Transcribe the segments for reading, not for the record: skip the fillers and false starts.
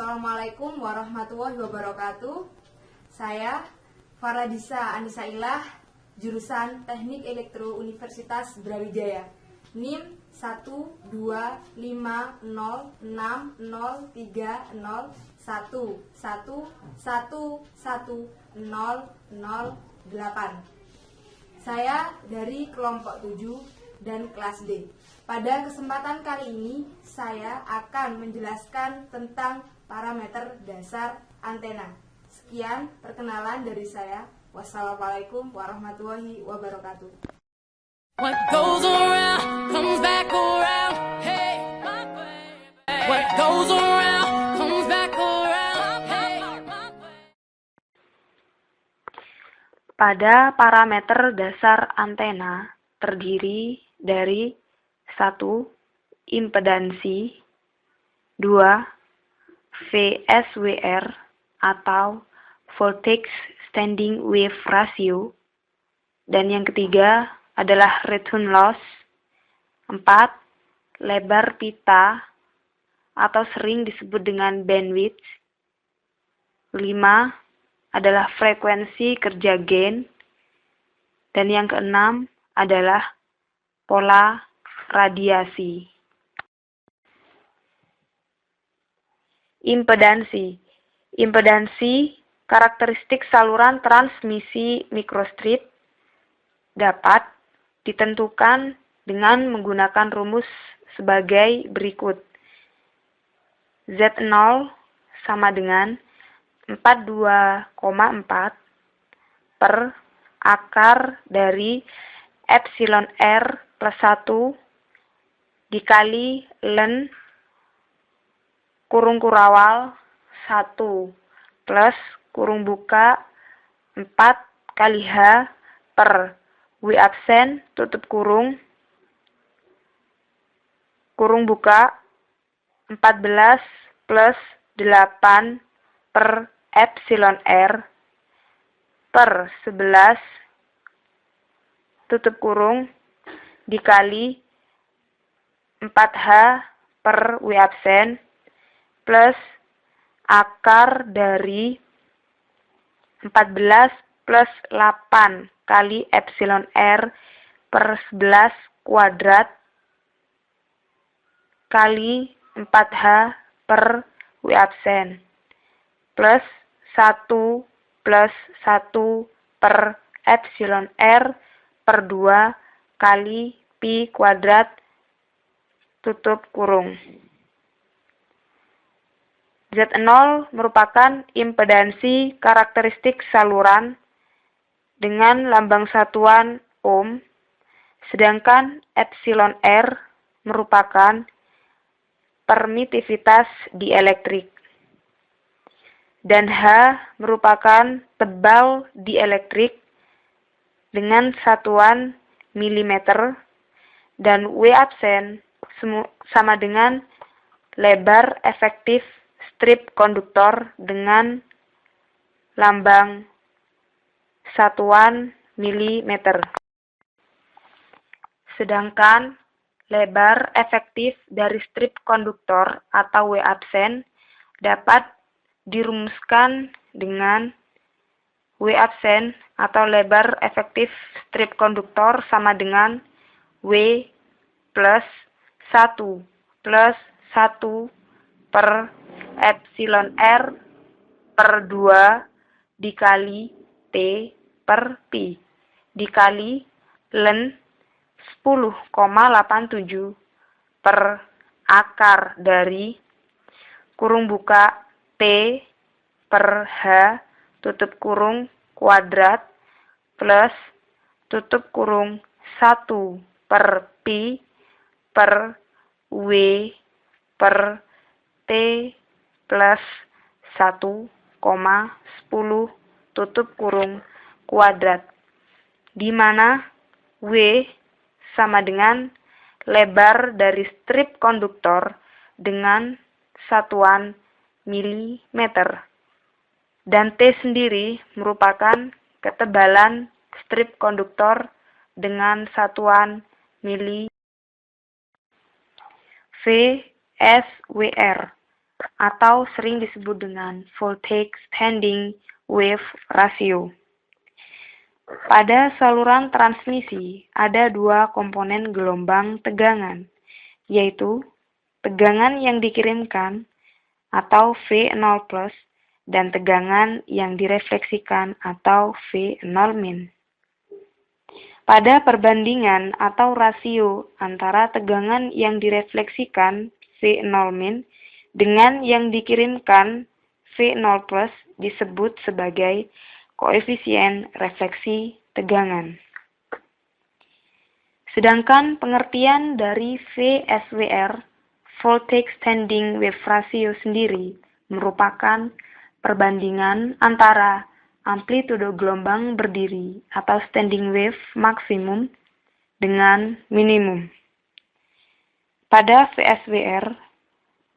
Assalamualaikum warahmatullahi wabarakatuh. Saya Faradisa Anissa Ilah, jurusan Teknik Elektro Universitas Brawijaya. NIM 125060011111008. Saya dari kelompok 7 dan kelas D. Pada kesempatan kali ini, saya akan menjelaskan tentang parameter dasar antena. Sekian perkenalan dari saya. Wassalamualaikum warahmatullahi wabarakatuh. What goes around comes back around. Hey, my baby. What goes around comes back around. Hey, my baby. Pada parameter dasar antena terdiri dari 1. Impedansi, 2. VSWR atau Voltage Standing Wave Ratio, dan yang ketiga adalah return loss, 4. Lebar pita atau sering disebut dengan bandwidth, 5. adalah frekuensi kerja gain, dan yang keenam adalah pola radiasi. Impedansi. Impedansi karakteristik saluran transmisi mikrostrip dapat ditentukan dengan menggunakan rumus sebagai berikut. Z0 sama dengan 42,4 per akar dari epsilon R plus 1 dikali len kurung kurawal 1 plus kurung buka 4 kali H per W absen tutup kurung buka 14 plus 8 per epsilon R per 11 tutup kurung dikali 4H per W absen plus akar dari 14 plus 8 kali epsilon R per 11 kuadrat kali 4H per W absen plus 1 plus 1 per epsilon R per 2 kali pi kuadrat tutup kurung. Z0 merupakan impedansi karakteristik saluran dengan lambang satuan ohm, sedangkan epsilon R merupakan permitivitas dielektrik, dan H merupakan tebal dielektrik dengan satuan milimeter, dan W absen sama dengan lebar efektif strip konduktor dengan lambang satuan milimeter. Sedangkan lebar efektif dari strip konduktor atau W absen dapat dirumuskan dengan W absen atau lebar efektif strip konduktor sama dengan W plus 1 plus 1 per epsilon R per 2 dikali T per pi dikali len 10,87 per akar dari kurung buka T per H tutup kurung kuadrat plus tutup kurung 1 per pi per W per T plus 1,10 tutup kurung kuadrat, di mana W sama dengan lebar dari strip konduktor dengan satuan milimeter, dan T sendiri merupakan ketebalan strip konduktor dengan satuan mili. VSWR atau sering disebut dengan voltage standing wave ratio. Pada saluran transmisi ada dua komponen gelombang tegangan, yaitu tegangan yang dikirimkan atau V0+, dan tegangan yang direfleksikan atau V0-. Pada perbandingan atau rasio antara tegangan yang direfleksikan V0- dengan yang dikirimkan V0+ disebut sebagai koefisien refleksi tegangan. Sedangkan pengertian dari VSWR, voltage standing wave ratio sendiri, merupakan perbandingan antara amplitudo gelombang berdiri atau standing wave maksimum dengan minimum. Pada VSWR,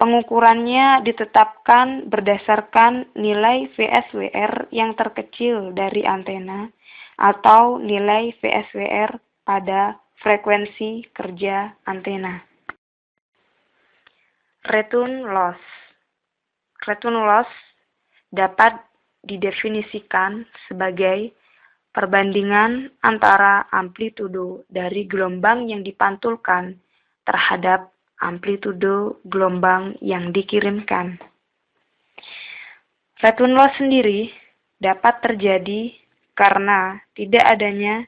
pengukurannya ditetapkan berdasarkan nilai VSWR yang terkecil dari antena atau nilai VSWR pada frekuensi kerja antena. Return loss. Return loss dapat didefinisikan sebagai perbandingan antara amplitudo dari gelombang yang dipantulkan terhadap amplitudo gelombang yang dikirimkan. Return loss sendiri dapat terjadi karena tidak adanya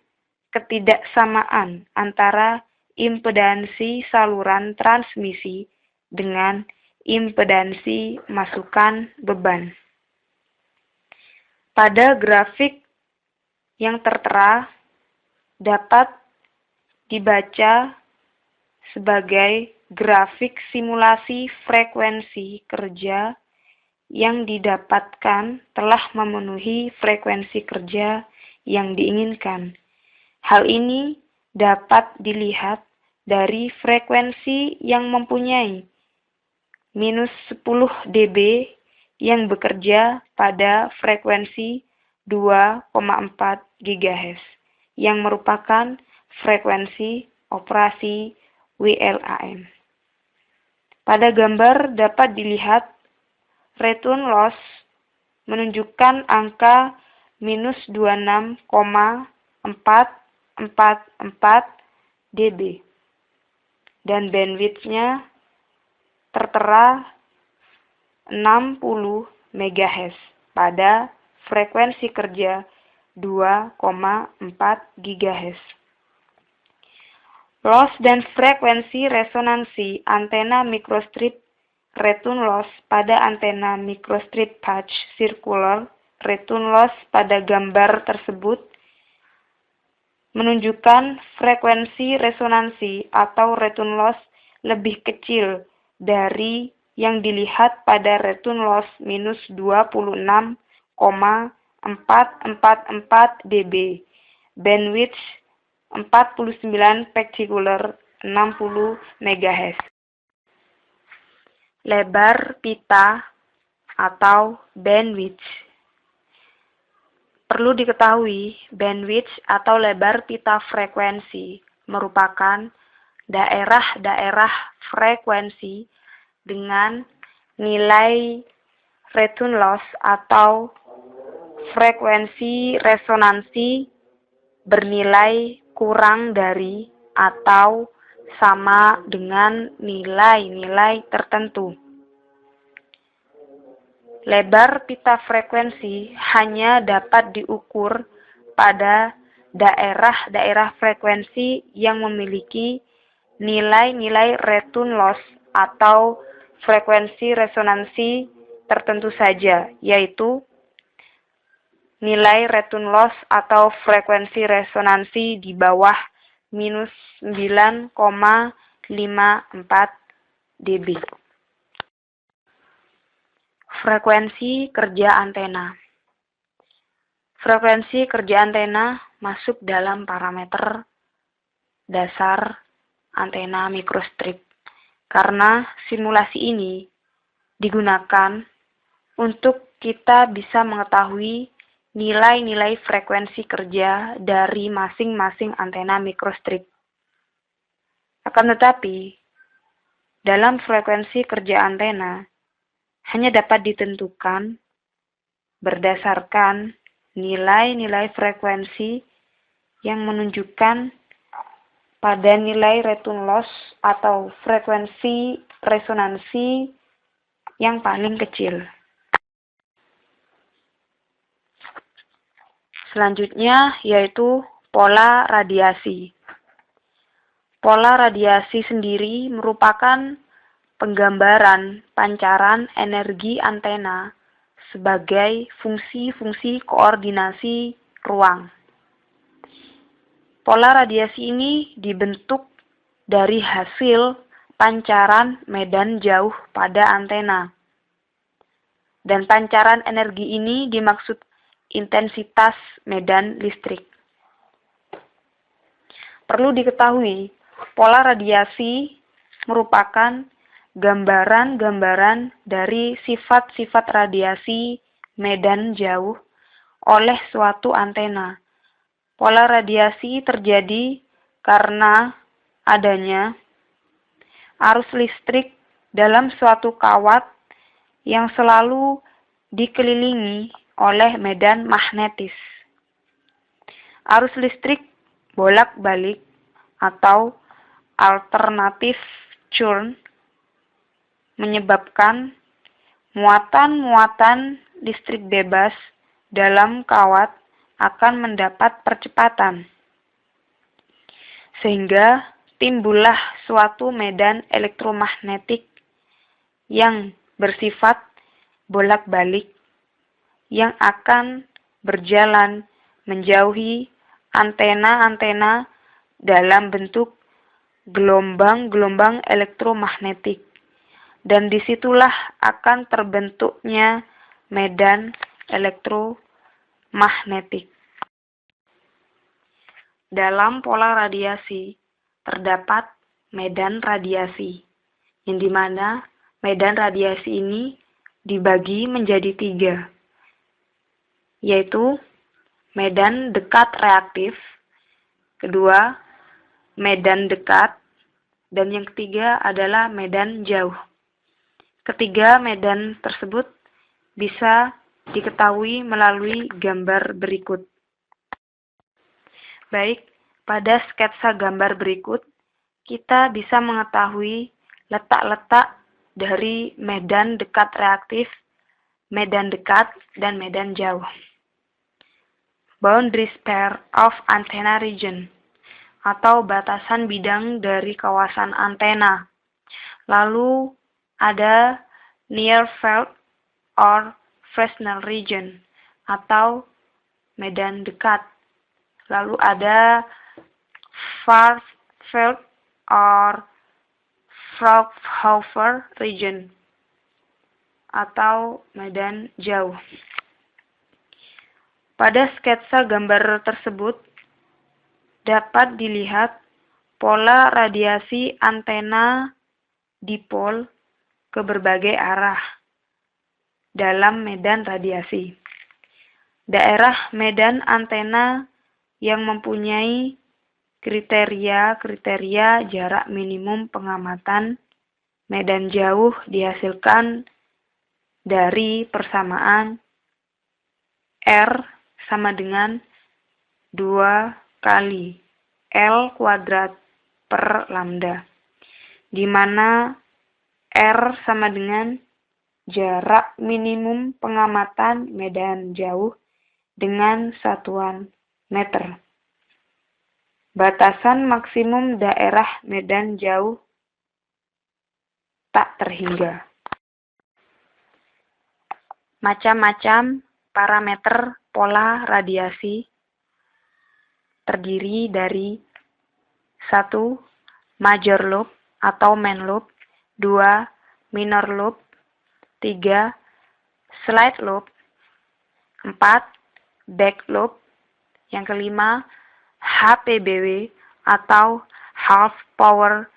ketidaksamaan antara impedansi saluran transmisi dengan impedansi masukan beban. Pada grafik yang tertera dapat dibaca sebagai grafik simulasi frekuensi kerja yang didapatkan telah memenuhi frekuensi kerja yang diinginkan. Hal ini dapat dilihat dari frekuensi yang mempunyai minus 10 dB yang bekerja pada frekuensi 2,4 GHz yang merupakan frekuensi operasi WLAN. Pada gambar dapat dilihat return loss menunjukkan angka minus 26,444 dB dan bandwidth-nya tertera 60 MHz pada frekuensi kerja 2,4 GHz. Loss dan frekuensi resonansi antena microstrip return loss pada antena microstrip patch circular return loss pada gambar tersebut menunjukkan frekuensi resonansi atau return loss lebih kecil dari yang dilihat pada return loss minus 26,444 dB, bandwidth 49 particular 60 MHz. Lebar pita atau bandwidth. Perlu diketahui, bandwidth atau lebar pita frekuensi merupakan daerah-daerah frekuensi dengan nilai return loss atau frekuensi resonansi bernilai kurang dari atau sama dengan nilai-nilai tertentu. Lebar pita frekuensi hanya dapat diukur pada daerah-daerah frekuensi yang memiliki nilai-nilai return loss atau frekuensi resonansi tertentu saja, yaitu nilai return loss atau frekuensi resonansi di bawah minus 9,54 dB. Frekuensi kerja antena. Frekuensi kerja antena masuk dalam parameter dasar antena microstrip karena simulasi ini digunakan untuk kita bisa mengetahui nilai-nilai frekuensi kerja dari masing-masing antena microstrip. Akan tetapi, dalam frekuensi kerja antena, hanya dapat ditentukan berdasarkan nilai-nilai frekuensi yang menunjukkan pada nilai return loss atau frekuensi resonansi yang paling kecil. Selanjutnya yaitu pola radiasi. Pola radiasi sendiri merupakan penggambaran pancaran energi antena sebagai fungsi-fungsi koordinasi ruang. Pola radiasi ini dibentuk dari hasil pancaran medan jauh pada antena. Dan pancaran energi ini dimaksud intensitas medan listrik. Perlu diketahui, pola radiasi merupakan gambaran-gambaran dari sifat-sifat radiasi medan jauh oleh suatu antena. Pola radiasi terjadi karena adanya arus listrik dalam suatu kawat yang selalu dikelilingi oleh medan magnetis. Arus listrik bolak-balik atau alternatif churn menyebabkan muatan-muatan listrik bebas dalam kawat akan mendapat percepatan, sehingga timbullah suatu medan elektromagnetik yang bersifat bolak-balik yang akan berjalan menjauhi antena-antena dalam bentuk gelombang-gelombang elektromagnetik, dan disitulah akan terbentuknya medan elektromagnetik. Dalam pola radiasi terdapat medan radiasi, yang dimana medan radiasi ini dibagi menjadi 3, yaitu medan dekat reaktif, kedua medan dekat, dan yang ketiga adalah medan jauh. Ketiga medan tersebut bisa diketahui melalui gambar berikut. Baik, pada sketsa gambar berikut, kita bisa mengetahui letak-letak dari medan dekat reaktif, medan dekat, dan medan jauh. Boundary pair of antenna region, atau batasan bidang dari kawasan antena. Lalu ada near field or Fresnel region, atau medan dekat. Lalu ada far field or Fraunhofer region, atau medan jauh. Pada sketsa gambar tersebut dapat dilihat pola radiasi antena dipol ke berbagai arah dalam medan radiasi. Daerah medan antena yang mempunyai kriteria jarak minimum pengamatan medan jauh dihasilkan dari persamaan R sama dengan 2 kali L kuadrat per lambda, di mana R sama dengan jarak minimum pengamatan medan jauh dengan satuan meter. Batasan maksimum daerah medan jauh tak terhingga. Macam-macam parameter pola radiasi terdiri dari 1. Major lobe atau main lobe, 2. Minor lobe, 3. Slight lobe, 4. Back lobe, yang kelima HPBW atau half power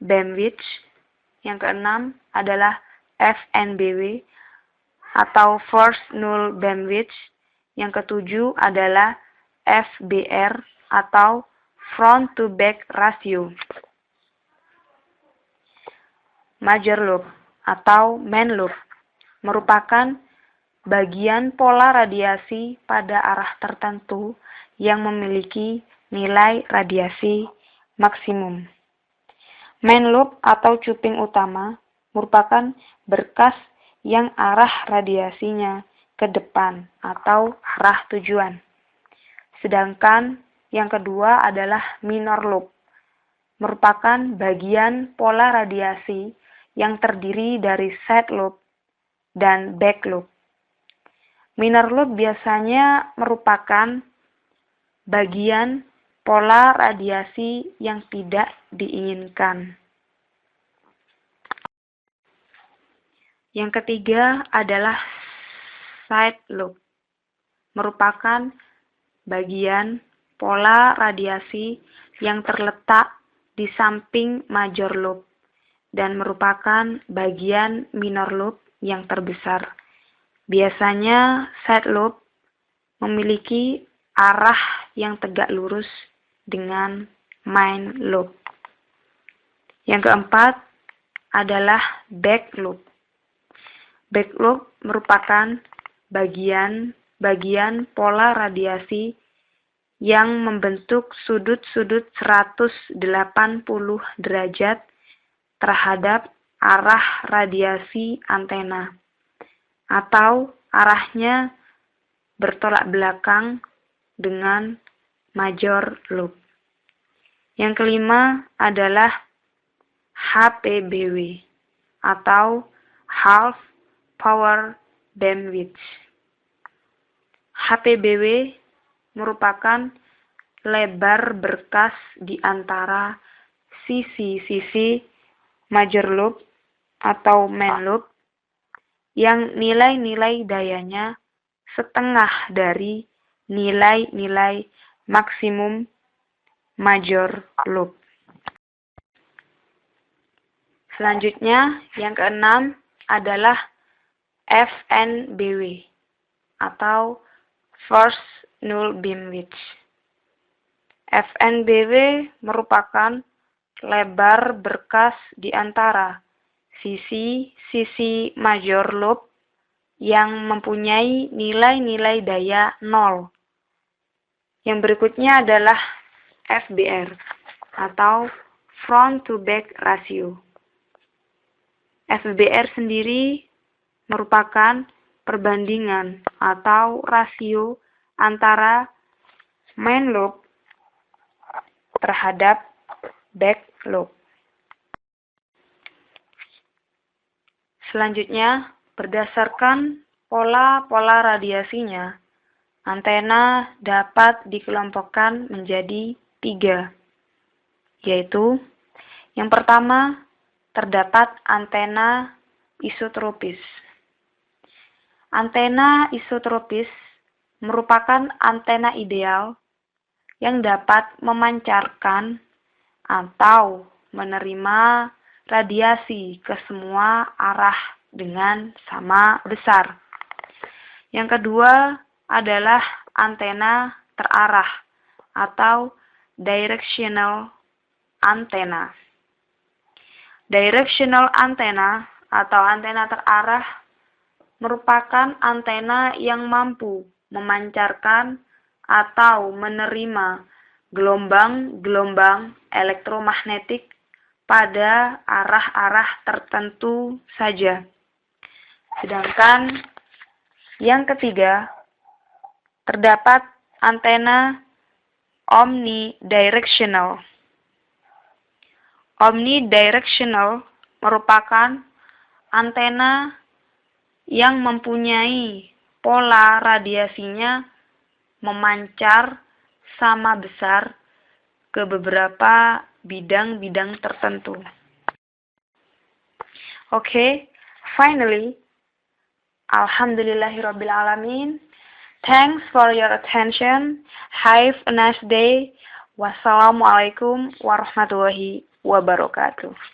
bandwidth, yang keenam adalah FNBW atau first null bandwidth, yang ketujuh adalah FBR atau front to back ratio. Major lobe atau main lobe merupakan bagian pola radiasi pada arah tertentu yang memiliki nilai radiasi maksimum. Main lobe atau cuping utama merupakan berkas yang arah radiasinya ke depan atau arah tujuan. Sedangkan yang kedua adalah minor lobe, merupakan bagian pola radiasi yang terdiri dari side lobe dan back lobe. Minor lobe biasanya merupakan bagian pola radiasi yang tidak diinginkan. Yang ketiga adalah side lobe, merupakan bagian pola radiasi yang terletak di samping major lobe dan merupakan bagian minor lobe yang terbesar. Biasanya side lobe memiliki arah yang tegak lurus dengan main lobe. Yang keempat adalah back lobe. Back lobe merupakan bagian pola radiasi yang membentuk sudut-sudut 180 derajat terhadap arah radiasi antena, atau arahnya bertolak belakang dengan major lobe. Yang kelima adalah HPBW atau Half Power Bandwidth. HPBW merupakan lebar berkas di antara sisi-sisi major lobe atau main lobe yang nilai-nilai dayanya setengah dari nilai-nilai maksimum major lobe. Selanjutnya, yang keenam adalah FNBW atau First Null Beamwidth. FNBW merupakan lebar berkas di antara sisi-sisi major lobe yang mempunyai nilai-nilai daya 0. Yang berikutnya adalah FBR atau Front to Back Ratio. FBR sendiri merupakan perbandingan atau rasio antara main lobe terhadap back lobe. Selanjutnya, berdasarkan pola-pola radiasinya, antena dapat dikelompokkan menjadi 3, yaitu yang pertama, terdapat antena isotropis. Antena isotropis merupakan antena ideal yang dapat memancarkan atau menerima radiasi ke semua arah dengan sama besar. Yang kedua adalah antena terarah atau directional antenna. Directional antenna atau antena terarah merupakan antena yang mampu memancarkan atau menerima gelombang-gelombang elektromagnetik pada arah-arah tertentu saja. Sedangkan yang ketiga, terdapat antena omnidirectional. Omnidirectional merupakan antena yang mempunyai pola radiasinya memancar sama besar ke beberapa bidang-bidang tertentu. Okay, finally, Alhamdulillahirrabbilalamin. Thanks for your attention. Have a nice day. Wassalamualaikum warahmatullahi wabarakatuh.